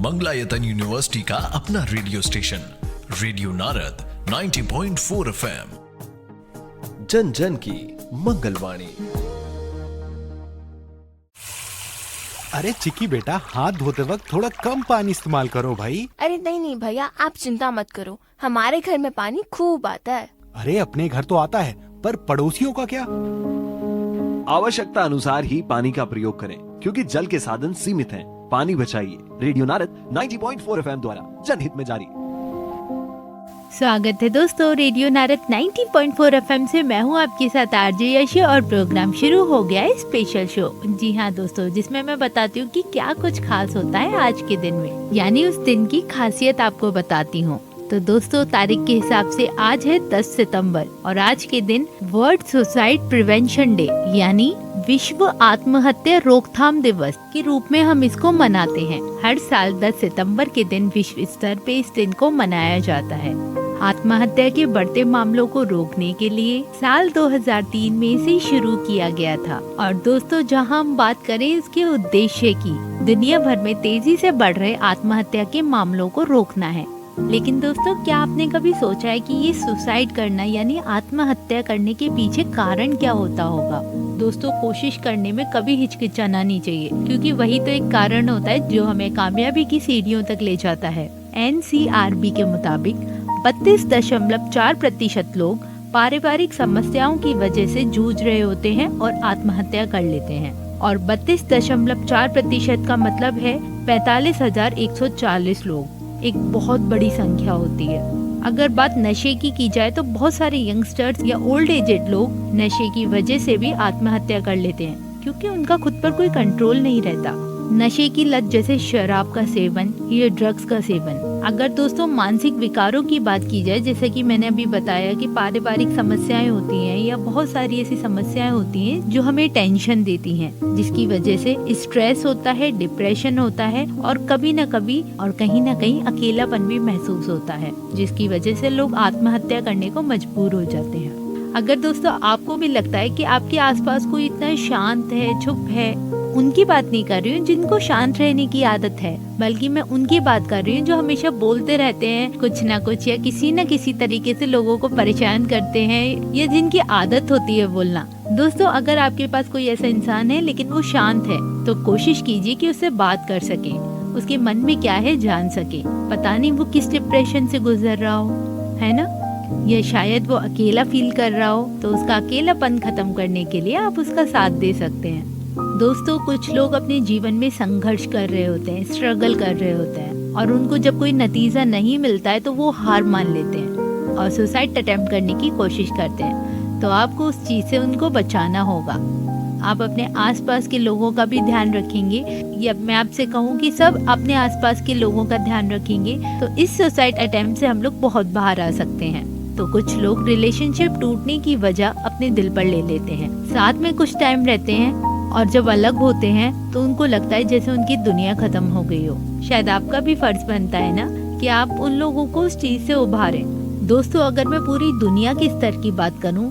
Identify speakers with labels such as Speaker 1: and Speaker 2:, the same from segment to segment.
Speaker 1: Mangalayatan university का अपना radio station radio Narad 90.4 FM, जन जन की मंगलवाणी।
Speaker 2: अरे चिक्की बेटा, हाथ धोते वक्त थोड़ा कम पानी इस्तेमाल करो भाई।
Speaker 3: अरे नहीं भैया, आप चिंता मत करो, हमारे घर में पानी खूब आता है।
Speaker 2: अरे अपने घर तो आता है, पर पड़ोसियों का क्या?
Speaker 4: आवश्यकता अनुसार ही पानी का प्रयोग करें, क्योंकि जल के साधन सीमित हैं। पानी बचाइए। रेडियो नारद 90.4 FM द्वारा जनहित में जारी।
Speaker 5: स्वागत है दोस्तों, रेडियो नारद 90.4 FM से मैं हूं आपके साथ आरजे यश और प्रोग्राम शुरू हो गया है स्पेशल शो। जी हाँ दोस्तों, जिसमें मैं बताती हूँ कि क्या कुछ खास होता है आज के दिन में, यानी उस दिन की खासियत आपको बताती हूँ। तो दोस्तों, तारीख के हिसाब से आज है 10 सितंबर और आज के दिन वर्ल्ड सुसाइड प्रिवेंशन डे यानी विश्व आत्महत्या रोकथाम दिवस के रूप में हम इसको मनाते हैं। हर साल 10 सितंबर के दिन विश्व स्तर पे इस दिन को मनाया जाता है। आत्महत्या के बढ़ते मामलों को रोकने के लिए साल 2003 में इसे शुरू किया गया था। और दोस्तों, जहां हम बात करें इसके उद्देश्य की, दुनिया भर में तेजी से बढ़ रहे आत्महत्या के मामलों को रोकना है। लेकिन दोस्तों, क्या आपने कभी सोचा है कि ये सुसाइड करना यानी आत्महत्या करने के पीछे कारण क्या होता होगा? दोस्तों, कोशिश करने में कभी हिचकिचाना नहीं चाहिए, क्योंकि वही तो एक कारण होता है जो हमें कामयाबी की सीढ़ियों तक ले जाता है। NCRB के मुताबिक 32.4% लोग पारिवारिक समस्याओं की वजह से जूझ रहे होते हैं और आत्महत्या कर लेते हैं। और 32.4% का मतलब है 45,140 लोग। एक बहुत बड़ी संख्या होती है। अगर बात नशे की जाए तो बहुत सारे यंगस्टर्स या ओल्ड एजेड लोग नशे की वजह से भी आत्महत्या कर लेते हैं, क्योंकि उनका खुद पर कोई कंट्रोल नहीं रहता। नशे की लत जैसे शराब का सेवन या ड्रग्स का सेवन। अगर दोस्तों मानसिक विकारों की बात की जाए, जैसे कि मैंने अभी बताया कि पारिवारिक समस्याएं होती हैं या बहुत सारी ऐसी समस्याएं होती हैं जो हमें टेंशन देती हैं, जिसकी वजह से स्ट्रेस होता है, डिप्रेशन होता है और कभी न कभी और कहीं न कहीं अकेलापन भी महसूस होता है, जिसकी वजह से लोग आत्महत्या करने को मजबूर हो जाते हैं। अगर दोस्तों आपको भी लगता है कि आपके आसपास कोई इतना शांत है, चुप है, उनकी बात नहीं कर रही हूँ जिनको शांत रहने की आदत है, बल्कि मैं उनकी बात कर रही हूँ जो हमेशा बोलते रहते हैं कुछ ना कुछ या किसी न किसी तरीके से लोगों को परेशान करते हैं, या जिनकी आदत होती है बोलना। दोस्तों, अगर आपके पास कोई ऐसा इंसान है लेकिन वो शांत है, तो कोशिश कीजिए कि उससे बात कर सके, उसके मन में क्या है जान सके। पता नहीं वो किस डिप्रेशन से गुजर रहा हो, है ना, या शायद वो अकेला फील कर रहा हो, तो उसका अकेलापन खत्म करने के लिए आप उसका साथ दे सकते हैं। दोस्तों, कुछ लोग अपने जीवन में संघर्ष कर रहे होते हैं, स्ट्रगल कर रहे होते हैं, और उनको जब कोई नतीजा नहीं मिलता है तो वो हार मान लेते हैं और सुसाइड अटेम्प्ट करने की कोशिश करते हैं। तो आपको उस चीज से उनको बचाना होगा। आप अपने आसपास के लोगों का भी ध्यान रखेंगे, या मैं आपसे कहूँ कि सब अपने आसपास के लोगों का ध्यान रखेंगे, तो इस सुसाइड अटेम्प्ट से हम लोग बहुत बाहर आ सकते हैं। तो कुछ लोग रिलेशनशिप टूटने की वजह अपने दिल पर ले लेते हैं, साथ में कुछ टाइम रहते हैं और जब अलग होते हैं तो उनको लगता है जैसे उनकी दुनिया खत्म हो गई हो। शायद आपका भी फर्ज बनता है ना कि आप उन लोगों को उस चीज से उभारें। दोस्तों, अगर मैं पूरी दुनिया के स्तर की बात करूं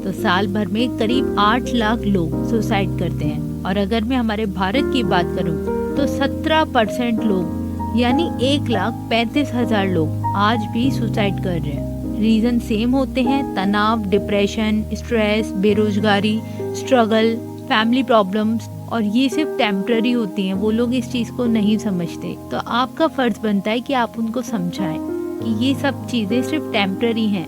Speaker 5: तो साल भर में करीब 8 लाख लोग सुसाइड करते हैं, और अगर मैं हमारे भारत की बात करूं तो 17% लोग यानी 1,35,000 लोग आज भी सुसाइड कर रहे हैं। रीजन सेम होते हैं, तनाव, डिप्रेशन, स्ट्रेस, बेरोजगारी, स्ट्रगल, फैमिली प्रॉब्लम्स, और ये सिर्फ टेम्पररी होती हैं। वो लोग इस चीज को नहीं समझते, तो आपका फर्ज बनता है कि आप उनको समझाएं कि ये सब चीजें सिर्फ टेम्पररी हैं।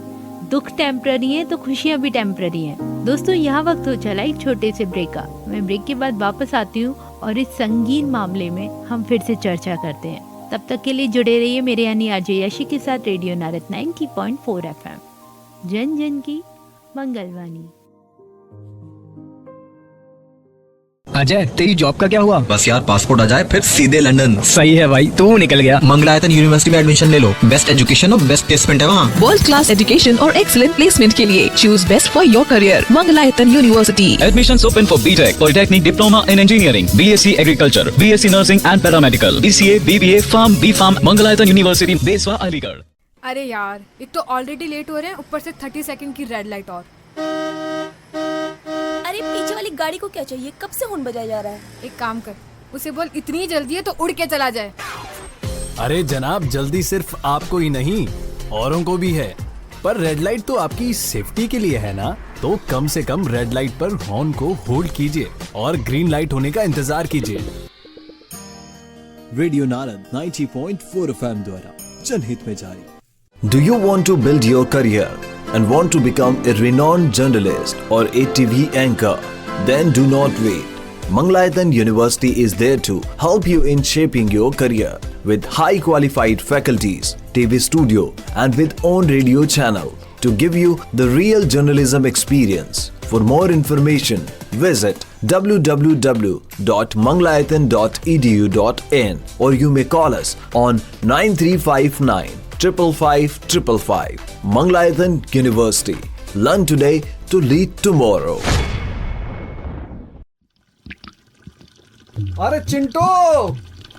Speaker 5: दुख टेम्पररी है तो खुशियाँ भी टेम्पररी हैं। दोस्तों, यहाँ वक्त हो चला एक छोटे से ब्रेक का। मैं ब्रेक के बाद वापस आती हूँ और इस संगीन मामले में हम फिर से चर्चा करते हैं। तब तक के लिए जुड़े रहिए मेरे यानी आरजे यशी के साथ रेडियो नारद 90.4 FM, जन जन की मंगलवाणी।
Speaker 6: अजय, तेरी जॉब का क्या हुआ?
Speaker 7: बस यार, पासपोर्ट आ जाए फिर सीधे लंदन।
Speaker 6: सही है भाई, तू निकल गया।
Speaker 7: मंगलायतन यूनिवर्सिटी में एडमिशन ले लो, बेस्ट एजुकेशन और बेस्ट प्लेसमेंट है वहाँ।
Speaker 8: वर्ल्ड क्लास एजुकेशन और एक्सीलेंट प्लेसमेंट के लिए choose best for your career, Mangalayatan university.
Speaker 9: Admissions open for BTech, Polytechnic, Diploma in Engineering, BSc Agriculture, BSc Nursing and Paramedical, BCA, BBA, Farm, B.Farm, Mangalayatan university, Beswa, Aligarh.
Speaker 10: अरे यार, एक तो already late हो रहे हैं, ऊपर से 30 सेकंड की रेड लाइट और।
Speaker 3: अरे पीछे वाली गाड़ी को क्या चाहिए, कब से हॉर्न बजाया जा रहा है?
Speaker 10: एक काम कर, उसे बोल इतनी जल्दी है तो उड़ के चला जाए।
Speaker 2: अरे जनाब, जल्दी सिर्फ आपको ही नहीं औरों को भी है, पर रेड लाइट तो आपकी सेफ्टी के लिए है ना, तो कम से कम रेड लाइट पर हॉर्न को होल्ड कीजिए और ग्रीन लाइट होने का इंतजार कीजिए।
Speaker 1: रेडियो नारद 90.4 FM द्वारा जनहित में जारी। Do you want to build your career and want to become a renowned journalist or a TV anchor? Then do not wait. Mangalayatan University is there to help you in shaping your career with high qualified faculties, TV studio and with own radio channel to give you the real journalism experience. For more information, visit www.manglayatan.edu.in or you may call us on 9359 555 555. Mangalayatan University. Learn today to lead tomorrow.
Speaker 11: अरे चिंटू,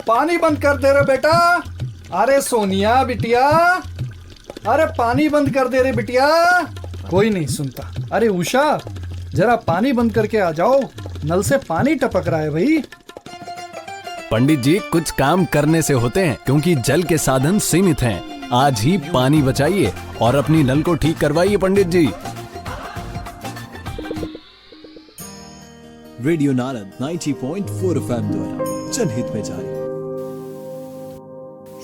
Speaker 11: पानी बंद कर दे रे बेटा। अरे सोनिया बिटिया, अरे पानी बंद कर दे रे बिटिया। कोई नहीं सुनता। अरे उषा, जरा पानी बंद करके आ जाओ, नल से पानी टपक रहा है भाई।
Speaker 2: पंडित जी, कुछ काम करने से होते हैं, क्योंकि जल के साधन सीमित हैं। आज ही पानी बचाइए और अपनी नल को ठीक करवाइए पंडित जी।
Speaker 1: रेडियो नारद 90.4 FM द्वारा जनहित में जारी।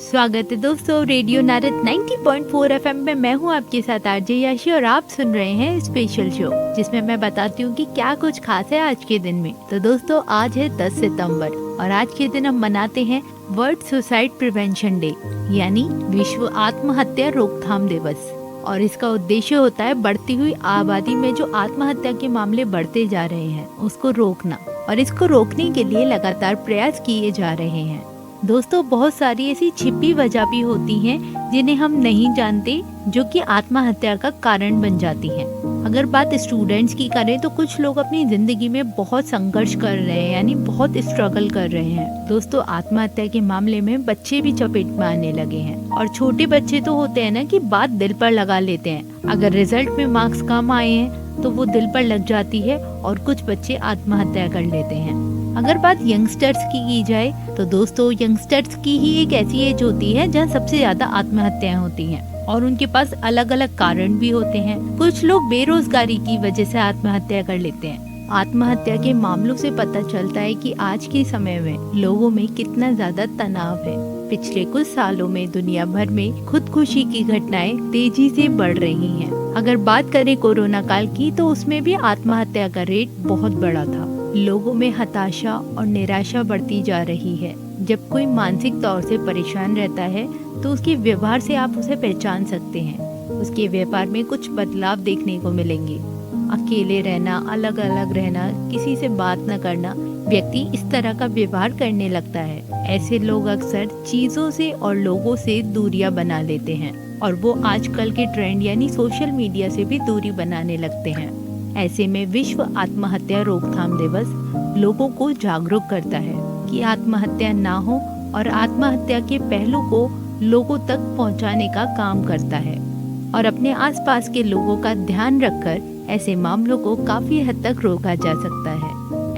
Speaker 5: स्वागत है दोस्तों रेडियो नारद 90.4 FM में। मैं हूं आपके साथ आरजे याशी और आप सुन रहे हैं स्पेशल शो, जिसमें मैं बताती हूं कि क्या कुछ खास है आज के दिन में। तो दोस्तों, आज है 10 सितंबर और आज के दिन हम मनाते हैं वर्ल्ड सुसाइड प्रिवेंशन डे, यानी विश्व आत्महत्या रोकथाम दिवस। और इसका उद्देश्य होता है बढ़ती हुई आबादी में जो आत्महत्या के मामले बढ़ते जा रहे हैं उसको रोकना, और इसको रोकने के लिए लगातार प्रयास किए जा रहे हैं। दोस्तों, बहुत सारी ऐसी छिपी वजह भी होती हैं जिन्हें हम नहीं जानते, जो कि आत्महत्या का कारण बन जाती हैं। अगर बात स्टूडेंट्स की करें तो कुछ लोग अपनी जिंदगी में बहुत संघर्ष कर रहे हैं, यानी बहुत स्ट्रगल कर रहे हैं। दोस्तों, आत्महत्या के मामले में बच्चे भी चपेट में आने लगे हैं, और छोटे बच्चे तो होते हैं ना कि बात दिल पर लगा लेते हैं। अगर रिजल्ट में मार्क्स कम आए हैं तो वो दिल पर लग जाती है और कुछ बच्चे आत्महत्या कर लेते हैं। अगर बात यंगस्टर्स की जाए तो दोस्तों, यंगस्टर्स की ही एक ऐसी एज होती है जहाँ सबसे ज्यादा आत्महत्याएं होती हैं, और उनके पास अलग अलग कारण भी होते हैं। कुछ लोग बेरोजगारी की वजह से आत्महत्या कर लेते हैं। आत्महत्या के मामलों से पता चलता है कि आज के समय में लोगों में कितना ज्यादा तनाव है। पिछले कुछ सालों में दुनिया भर में खुदकुशी की घटनाएं तेजी से बढ़ रही हैं। अगर बात करें कोरोना काल की, तो उसमें भी आत्महत्या का रेट बहुत बड़ा था। लोगों में हताशा और निराशा बढ़ती जा रही है। जब कोई मानसिक तौर से परेशान रहता है तो उसके व्यवहार से आप उसे पहचान सकते हैं। उसके व्यवहार में कुछ बदलाव देखने को मिलेंगे। अकेले रहना, अलग अलग रहना, किसी से बात न करना, व्यक्ति इस तरह का व्यवहार करने लगता है। ऐसे लोग अक्सर चीजों से और लोगों से दूरियां बना लेते हैं, और वो आजकल के ट्रेंड यानी सोशल मीडिया से भी दूरी बनाने लगते हैं। ऐसे में विश्व आत्महत्या रोकथाम दिवस लोगों को जागरूक करता है कि आत्महत्या ना हो, और आत्महत्या के पहलू को लोगों तक पहुंचाने का काम करता है। और अपने आसपास के लोगों का ध्यान रखकर ऐसे मामलों को काफी हद तक रोका जा सकता है।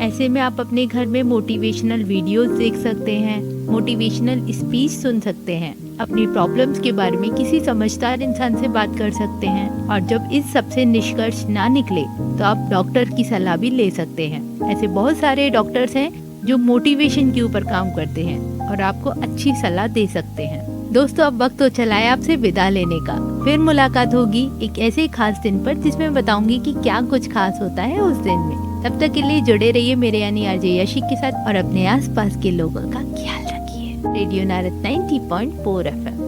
Speaker 5: ऐसे में आप अपने घर में मोटिवेशनल वीडियोस देख सकते हैं, मोटिवेशनल स्पीच सुन सकते हैं, अपनी प्रॉब्लम्स के बारे में किसी समझदार इंसान से बात कर सकते हैं, और जब इस सब से निष्कर्ष ना निकले तो आप डॉक्टर की सलाह भी ले सकते हैं। ऐसे बहुत सारे डॉक्टर्स हैं जो मोटिवेशन के ऊपर काम करते हैं और आपको अच्छी सलाह दे सकते हैं। दोस्तों, अब वक्त तो चला है आपसे विदा लेने का। फिर मुलाकात होगी एक ऐसे खास दिन पर, जिसमें बताऊंगी कि क्या कुछ खास होता है उस दिन में। तब तक के लिए जुड़े रहिए मेरे यानी आरजे यशिक के साथ, और अपने आसपास के लोगों का ख्याल रखिए। Radio Narad 90.4 FM।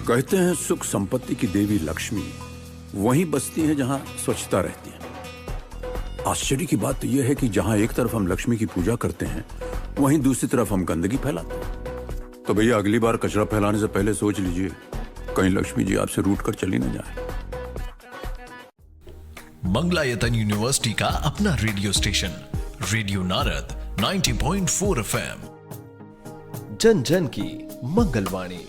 Speaker 12: कहते हैं सुख संपत्ति की देवी लक्ष्मी वहीं बसती है जहां स्वच्छता रहती है। आश्चर्य की बात तो यह है कि जहां एक तरफ हम लक्ष्मी की पूजा करते हैं, वहीं दूसरी तरफ हम गंदगी फैलाते हैं। तो भैया, अगली बार कचरा फैलाने से पहले सोच लीजिए, कहीं लक्ष्मी जी आपसे रूठ कर चली न जाए।
Speaker 1: मंगलायतन यूनिवर्सिटी का अपना radio station radio Narad 90.4 FM, जन जन की मंगलवाणी।